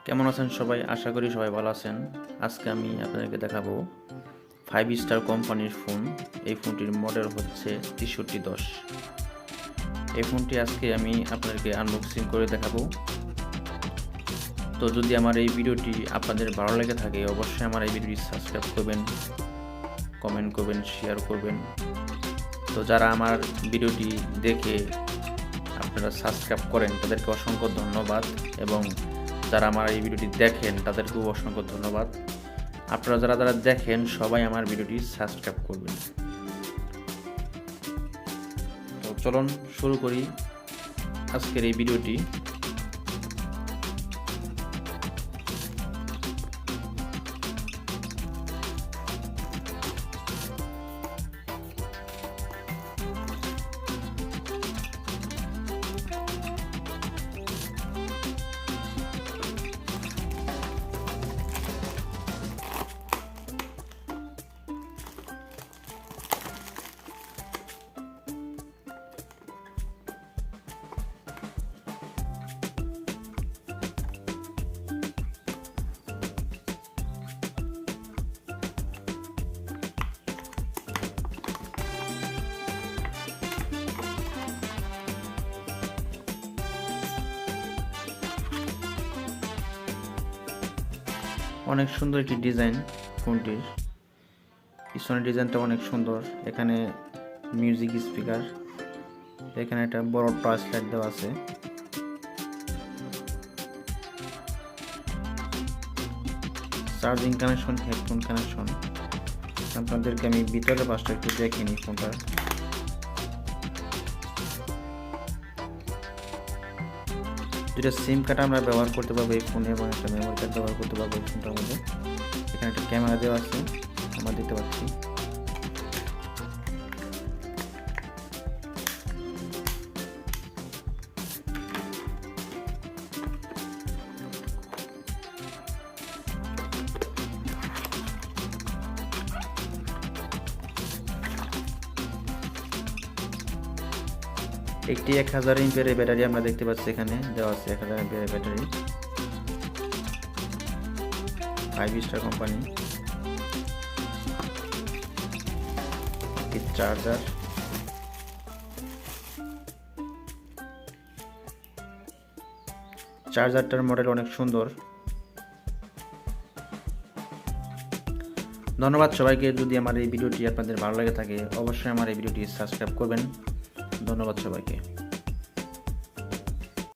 কেমন আছেন সবাই? আশা করি সবাই ভালো আছেন। আজকে আমি আপনাদেরকে দেখাবো 5 স্টার কোম্পানির ফোন। এই ফোনটির মডেল হচ্ছে 6310। এই ফোনটি আজকে আমি আপনাদেরকে আনবক্সিং করে দেখাবো। তো যদি আমার এই ভিডিওটি আপনাদের ভালো লেগে থাকে অবশ্যই আমার এই ভিডিওটি সাবস্ক্রাইব করবেন, কমেন্ট করবেন, শেয়ার করবেন। তো যারা আমার ভিডিওটি দেখে আপনারা সাবস্ক্রাইব করেন তাদেরকে অসংখ্য ধন্যবাদ, এবং যারা আমার এই ভিডিওটি দেখেন তাদেরকেও অসংখ্য ধন্যবাদ। আপনারা যারা দেখেন সবাই আমার ভিডিওটি সাবস্ক্রাইব করবেন। তো চলুন শুরু করি আজকের এই ভিডিওটি। অনেক সুন্দর একটি ডিজাইন ফোনটির। পিছনের ডিজাইনটা অনেক সুন্দর। এখানে মিউজিক স্পিকার, এখানে একটা বড় টাচ লাইট দেওয়া আছে। Charging connection, headphone connection. আপনাদেরকে আমি ভিতরে পাশটা একটু দেখে নিই ফোনটা। দুটা সিম কার্ড আমরা ব্যবহার করতে পারবো এই ফোনে, এবং একটা মেমোরি কার্ড ব্যবহার করতে পারবো এই ফোনটার মধ্যে। এখানে একটা ক্যামেরা দেওয়া আছে, আমরা দেখতে পাচ্ছি। একটি 1000 এমপিয়ারের ব্যাটারি আমরা দেখতে পাচ্ছি, এখানে দেওয়া আছে 1000 এমপিয়ারের ব্যাটারি। 5 star company. একটি চার্জার, চার্জারটার মডেল অনেক সুন্দর। ধন্যবাদ সবাইকে। যদি আমার এই ভিডিওটি আপনাদের ভালো লেগে থাকে অবশ্যই আমার এই ভিডিওটি সাবস্ক্রাইব করবেন। ধন্যবাদ সবাইকে।